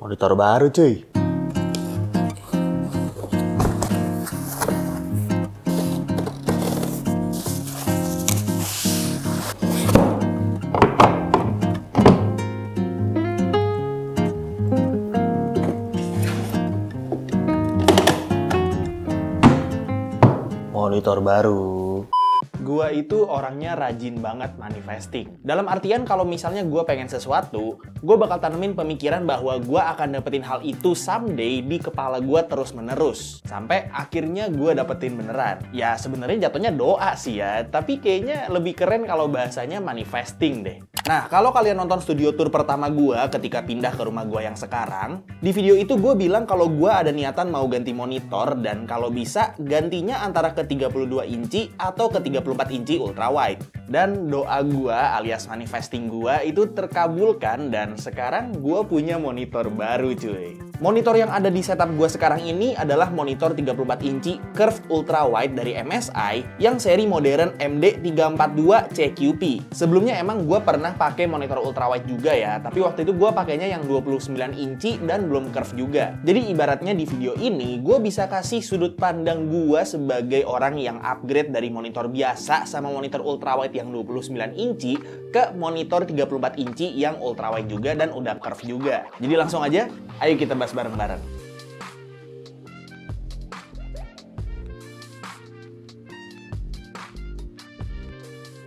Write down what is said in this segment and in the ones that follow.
Monitor baru cuy. Monitor baru. Gua itu orangnya rajin banget manifesting. Dalam artian kalau misalnya gua pengen sesuatu, gua bakal tanemin pemikiran bahwa gua akan dapetin hal itu someday di kepala gua terus-menerus. Sampai akhirnya gua dapetin beneran. Ya sebenarnya jatuhnya doa sih ya, tapi kayaknya lebih keren kalau bahasanya manifesting deh. Nah, kalau kalian nonton studio tour pertama gua ketika pindah ke rumah gua yang sekarang, di video itu gua bilang kalau gua ada niatan mau ganti monitor dan kalau bisa gantinya antara ke 32 inci atau ke 34 inci ultra wide. Dan doa gua alias manifesting gua itu terkabulkan dan sekarang gua punya monitor baru cuy. Monitor yang ada di setup gua sekarang ini adalah monitor 34 inci curved ultra wide dari MSI yang seri modern MD342 CQP. Sebelumnya emang gua pernah pakai monitor ultra wide juga ya, tapi waktu itu gua pakainya yang 29 inci dan belum curve juga. Jadi ibaratnya di video ini gua bisa kasih sudut pandang gua sebagai orang yang upgrade dari monitor biasa sama monitor ultrawide yang 29 inci ke monitor 34 inci yang ultrawide juga dan udah curve juga. Jadi langsung aja, ayo kita bahas bareng-bareng.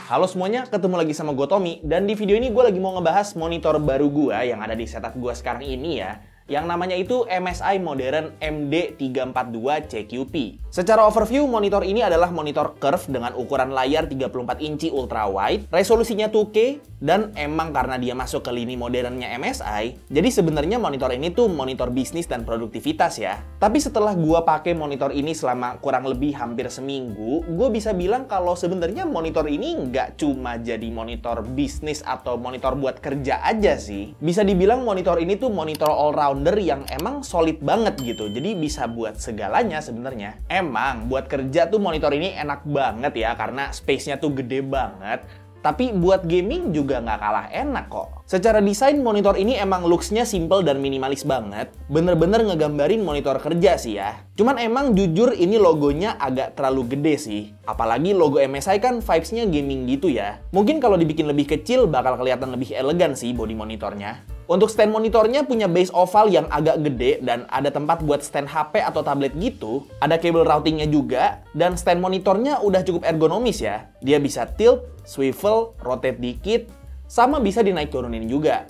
Halo semuanya, ketemu lagi sama gue Tommy. Dan di video ini gue lagi mau ngebahas monitor baru gue yang ada di setup gue sekarang ini ya, yang namanya itu MSI Modern MD342 CQP. Secara overview, monitor ini adalah monitor curve dengan ukuran layar 34 inci ultra wide, resolusinya 2K, dan emang karena dia masuk ke lini modernnya MSI, jadi sebenarnya monitor ini tuh monitor bisnis dan produktivitas ya. Tapi setelah gua pakai monitor ini selama kurang lebih hampir seminggu, gue bisa bilang kalau sebenarnya monitor ini nggak cuma jadi monitor bisnis atau monitor buat kerja aja sih. Bisa dibilang monitor ini tuh monitor all-rounder yang emang solid banget gitu, jadi bisa buat segalanya sebenarnya. Emang buat kerja tuh monitor ini enak banget ya karena space-nya tuh gede banget. Tapi buat gaming juga nggak kalah enak kok. Secara desain monitor ini emang looks-nya simple dan minimalis banget. Bener-bener ngegambarin monitor kerja sih ya. Cuman emang jujur ini logonya agak terlalu gede sih. Apalagi logo MSI kan vibes-nya gaming gitu ya. Mungkin kalau dibikin lebih kecil bakal kelihatan lebih elegan sih body monitornya. Untuk stand monitornya punya base oval yang agak gede dan ada tempat buat stand HP atau tablet gitu. Ada kabel routingnya juga dan stand monitornya udah cukup ergonomis ya. Dia bisa tilt, swivel, rotate dikit, sama bisa dinaik turunin juga.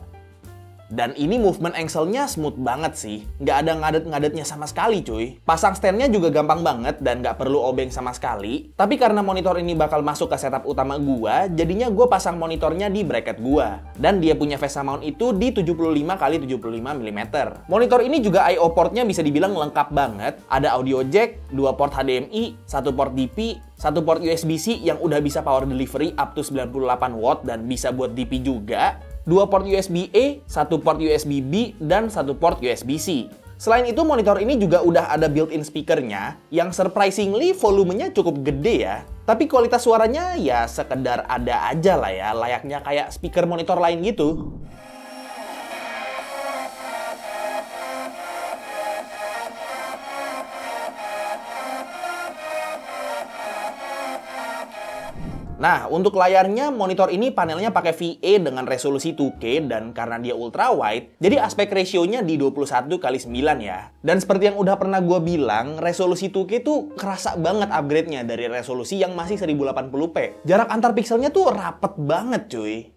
Dan ini movement ankle-nya smooth banget sih. Nggak ada ngadet-ngadetnya sama sekali cuy. Pasang stand-nya juga gampang banget dan nggak perlu obeng sama sekali. Tapi karena monitor ini bakal masuk ke setup utama gua, jadinya gua pasang monitornya di bracket gua. Dan dia punya VESA mount itu di 75x75 mm. Monitor ini juga I/O portnya bisa dibilang lengkap banget. Ada audio jack, 2 port HDMI, 1 port DP, 1 port USB-C yang udah bisa power delivery up to 98 watt dan bisa buat DP juga. 2 port USB-A, 1 port USB-B, dan 1 port USB-C. Selain itu, monitor ini juga udah ada built-in speakernya, yang surprisingly volumenya cukup gede ya. Tapi kualitas suaranya ya sekedar ada aja lah ya, layaknya kayak speaker monitor lain gitu. Nah, untuk layarnya, monitor ini panelnya pakai VA dengan resolusi 2K dan karena dia ultra wide, jadi aspek rasionya di 21x9 ya. Dan seperti yang udah pernah gue bilang, resolusi 2K tuh kerasa banget upgrade-nya dari resolusi yang masih 1080p. Jarak antar pikselnya tuh rapet banget cuy.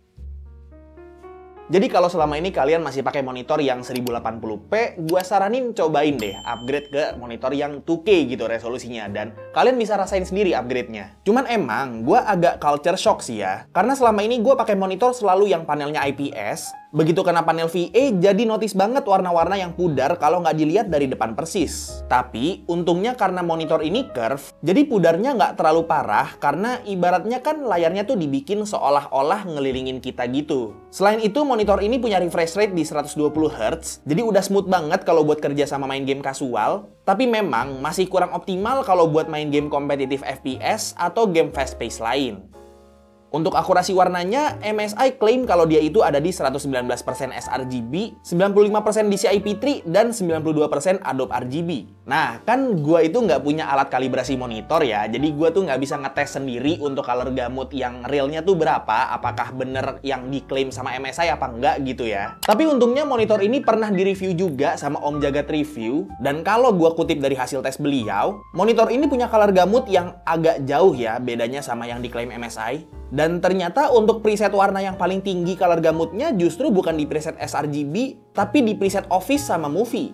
Jadi kalau selama ini kalian masih pakai monitor yang 1080p, gue saranin cobain deh upgrade ke monitor yang 2K gitu resolusinya. Dan kalian bisa rasain sendiri upgrade-nya. Cuman emang gue agak culture shock sih ya. Karena selama ini gue pakai monitor selalu yang panelnya IPS. Begitu kena panel VA, jadi notice banget warna-warna yang pudar kalau nggak dilihat dari depan persis. Tapi untungnya karena monitor ini curve, jadi pudarnya nggak terlalu parah karena ibaratnya kan layarnya tuh dibikin seolah-olah ngelilingin kita gitu. Selain itu, monitor ini punya refresh rate di 120 Hz, jadi udah smooth banget kalau buat kerja sama main game kasual. Tapi memang masih kurang optimal kalau buat main game kompetitif FPS atau game fast pace lain. Untuk akurasi warnanya, MSI klaim kalau dia itu ada di 119% sRGB, 95% DCI-P3, dan 92% Adobe RGB. Nah, kan gua itu nggak punya alat kalibrasi monitor ya, jadi gua tuh nggak bisa ngetes sendiri untuk color gamut yang realnya tuh berapa, apakah bener yang diklaim sama MSI apa enggak gitu ya. Tapi untungnya monitor ini pernah direview juga sama Om Jagat Review, dan kalau gua kutip dari hasil tes beliau, monitor ini punya color gamut yang agak jauh ya bedanya sama yang diklaim MSI. Dan ternyata untuk preset warna yang paling tinggi color gamutnya justru bukan di preset sRGB, tapi di preset Office sama Movie.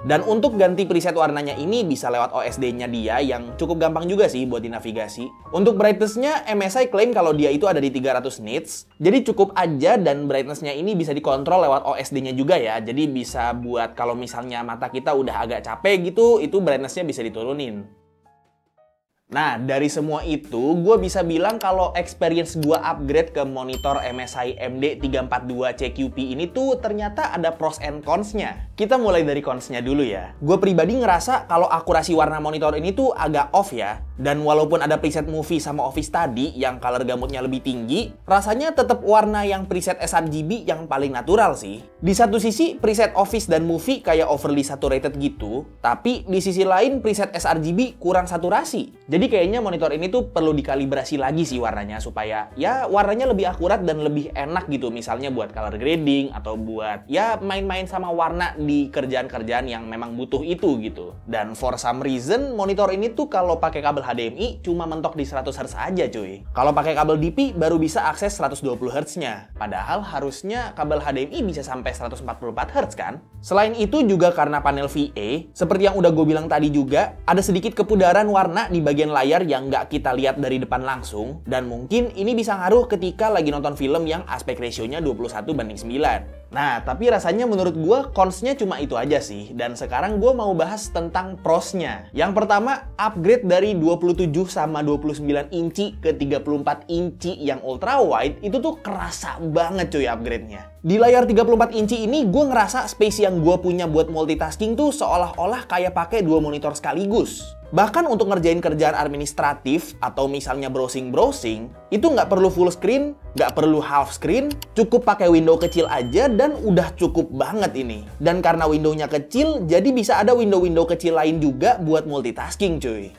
Dan untuk ganti preset warnanya ini bisa lewat OSD-nya dia yang cukup gampang juga sih buat dinavigasi. Untuk brightness-nya, MSI klaim kalau dia itu ada di 300 nits. Jadi cukup aja dan brightness-nya ini bisa dikontrol lewat OSD-nya juga ya. Jadi bisa buat kalau misalnya mata kita udah agak capek gitu, itu brightness-nya bisa diturunin. Nah, dari semua itu, gue bisa bilang kalau experience gue upgrade ke monitor MSI MD342 CQP ini tuh ternyata ada pros and cons-nya. Kita mulai dari cons-nya dulu ya. Gue pribadi ngerasa kalau akurasi warna monitor ini tuh agak off ya. Dan walaupun ada preset Movie sama Office tadi yang color gamutnya lebih tinggi, rasanya tetap warna yang preset sRGB yang paling natural sih. Di satu sisi, preset Office dan Movie kayak overly saturated gitu, tapi di sisi lain preset sRGB kurang saturasi. Jadi kayaknya monitor ini tuh perlu dikalibrasi lagi sih warnanya supaya ya warnanya lebih akurat dan lebih enak gitu, misalnya buat color grading atau buat ya main-main sama warna di kerjaan-kerjaan yang memang butuh itu gitu. Dan for some reason monitor ini tuh kalau pakai kabel HDMI cuma mentok di 100 Hz aja cuy. Kalau pakai kabel DP baru bisa akses 120 Hz-nya. Padahal harusnya kabel HDMI bisa sampai 144 Hz kan? Selain itu juga karena panel VA, seperti yang udah gue bilang tadi juga, ada sedikit kepudaran warna di bagian layar yang nggak kita lihat dari depan langsung, dan mungkin ini bisa ngaruh ketika lagi nonton film yang aspek ratio-nya 21:9. Nah, tapi rasanya menurut gue cons-nya cuma itu aja sih, dan sekarang gue mau bahas tentang pros-nya. Yang pertama, upgrade dari 27 sama 29 inci ke 34 inci yang ultra wide itu tuh kerasa banget cuy upgrade-nya. Di layar 34 inci ini gue ngerasa space yang gue punya buat multitasking tuh seolah-olah kayak pakai dua monitor sekaligus. Bahkan untuk ngerjain kerjaan administratif atau misalnya browsing-browsing, itu nggak perlu full screen, nggak perlu half screen, cukup pakai window kecil aja dan udah cukup banget ini. Dan karena windownya kecil, jadi bisa ada window-window kecil lain juga buat multitasking cuy.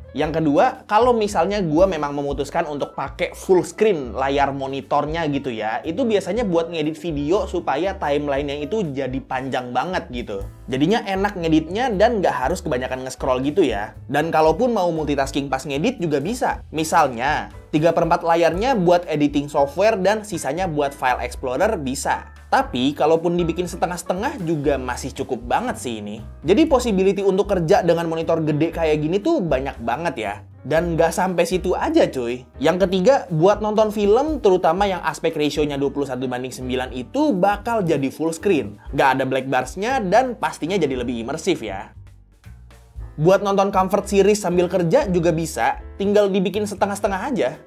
Yang kedua, kalau misalnya gue memang memutuskan untuk pakai full screen layar monitornya gitu ya, itu biasanya buat ngedit video supaya timeline-nya itu jadi panjang banget gitu. Jadinya enak ngeditnya dan nggak harus kebanyakan nge-scroll gitu ya. Dan kalaupun mau multitasking pas ngedit juga bisa. Misalnya, 3/4 layarnya buat editing software dan sisanya buat file explorer bisa. Tapi, kalaupun dibikin setengah-setengah juga masih cukup banget sih ini. Jadi, possibility untuk kerja dengan monitor gede kayak gini tuh banyak banget ya. Dan nggak sampai situ aja cuy. Yang ketiga, buat nonton film, terutama yang aspek ratio-nya 21:9 itu bakal jadi full screen. Nggak ada black bars-nya dan pastinya jadi lebih imersif ya. Buat nonton comfort series sambil kerja juga bisa, tinggal dibikin setengah-setengah aja.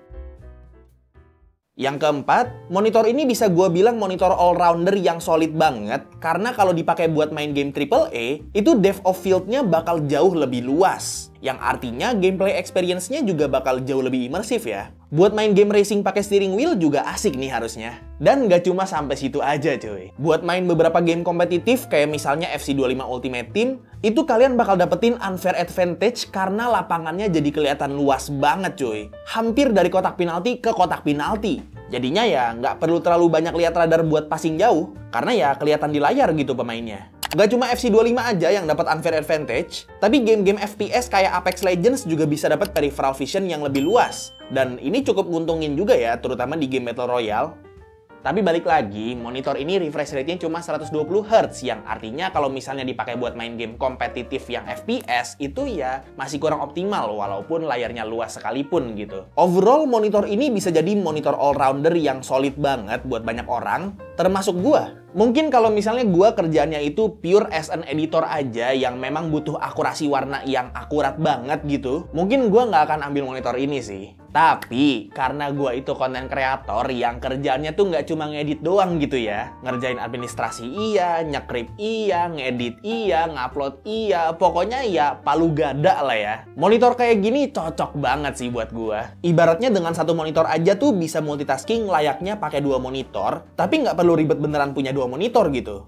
Yang keempat, monitor ini bisa gue bilang monitor all-rounder yang solid banget karena kalau dipakai buat main game AAA, itu depth of field-nya bakal jauh lebih luas. Yang artinya gameplay experience-nya juga bakal jauh lebih imersif ya. Buat main game racing pakai steering wheel juga asik nih harusnya. Dan nggak cuma sampai situ aja cuy. Buat main beberapa game kompetitif kayak misalnya FC25 Ultimate Team, itu kalian bakal dapetin unfair advantage karena lapangannya jadi kelihatan luas banget cuy. Hampir dari kotak penalti ke kotak penalti. Jadinya ya nggak perlu terlalu banyak lihat radar buat passing jauh, karena ya kelihatan di layar gitu pemainnya. Gak cuma FC25 aja yang dapat unfair advantage, tapi game-game FPS kayak Apex Legends juga bisa dapat peripheral vision yang lebih luas. Dan ini cukup nguntungin juga ya, terutama di game Battle Royale. Tapi balik lagi, monitor ini refresh rate-nya cuma 120 Hz, yang artinya kalau misalnya dipakai buat main game kompetitif yang FPS, itu ya masih kurang optimal walaupun layarnya luas sekalipun gitu. Overall, monitor ini bisa jadi monitor all-rounder yang solid banget buat banyak orang, termasuk gua. Mungkin kalau misalnya gua kerjaannya itu pure as an editor aja yang memang butuh akurasi warna yang akurat banget gitu, mungkin gua nggak akan ambil monitor ini sih. Tapi karena gua itu konten kreator yang kerjaannya tuh nggak cuma ngedit doang gitu ya, ngerjain administrasi iya, nyekrip iya, ngedit iya, ngupload iya, pokoknya ya palu gada lah ya. Monitor kayak gini cocok banget sih buat gua. Ibaratnya dengan satu monitor aja tuh bisa multitasking layaknya pakai dua monitor, tapi nggak perlu ribet beneran punya dua monitor gitu.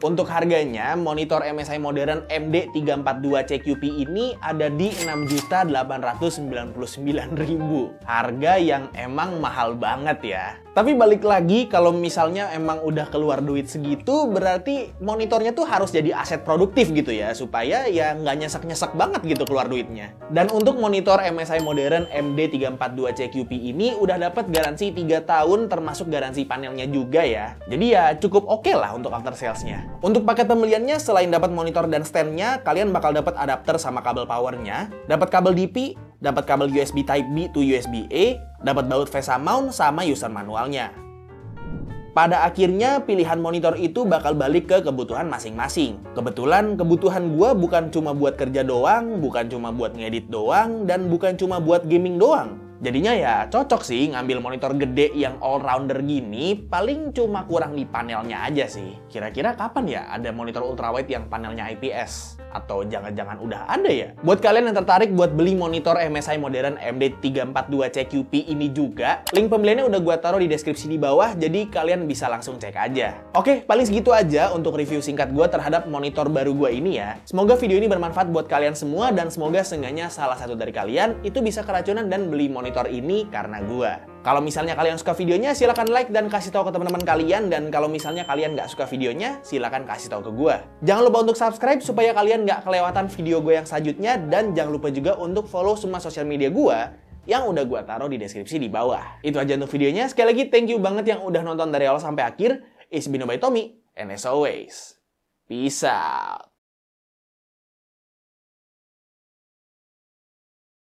Untuk harganya, monitor MSI modern MD342 CQP ini ada di 6.899.000. Harga yang emang mahal banget ya. Tapi balik lagi, kalau misalnya emang udah keluar duit segitu, berarti monitornya tuh harus jadi aset produktif gitu ya, supaya ya nggak nyesek-nyesek banget gitu keluar duitnya. Dan untuk monitor MSI modern MD342 CQP ini udah dapat garansi 3 tahun termasuk garansi panelnya juga ya. Jadi ya cukup oke lah untuk after sales-nya. Untuk paket pembeliannya, selain dapat monitor dan stand-nya, kalian bakal dapat adapter sama kabel powernya, dapat kabel DP, dapat kabel USB Type-B to USB-A, dapat baut VESA mount sama user manualnya. Pada akhirnya, pilihan monitor itu bakal balik ke kebutuhan masing-masing. Kebetulan, kebutuhan gua bukan cuma buat kerja doang, bukan cuma buat ngedit doang, dan bukan cuma buat gaming doang. Jadinya ya cocok sih ngambil monitor gede yang all-rounder gini, paling cuma kurang di panelnya aja sih. Kira-kira kapan ya ada monitor ultrawide yang panelnya IPS? Atau jangan-jangan udah ada ya? Buat kalian yang tertarik buat beli monitor MSI modern MD342 CQP ini juga, link pembeliannya udah gua taruh di deskripsi di bawah, jadi kalian bisa langsung cek aja. Oke, paling segitu aja untuk review singkat gua terhadap monitor baru gua ini ya. Semoga video ini bermanfaat buat kalian semua, dan semoga seenggaknya salah satu dari kalian itu bisa keracunan dan beli monitor ini karena gua. Kalau misalnya kalian suka videonya, silahkan like dan kasih tahu ke teman-teman kalian. Dan kalau misalnya kalian nggak suka videonya, silahkan kasih tahu ke gua. Jangan lupa untuk subscribe supaya kalian nggak kelewatan video gue yang selanjutnya. Dan jangan lupa juga untuk follow semua sosial media gua yang udah gua taruh di deskripsi di bawah. Itu aja untuk videonya. Sekali lagi, thank you banget yang udah nonton dari awal sampai akhir. It's been by Tommy, and as always, peace out.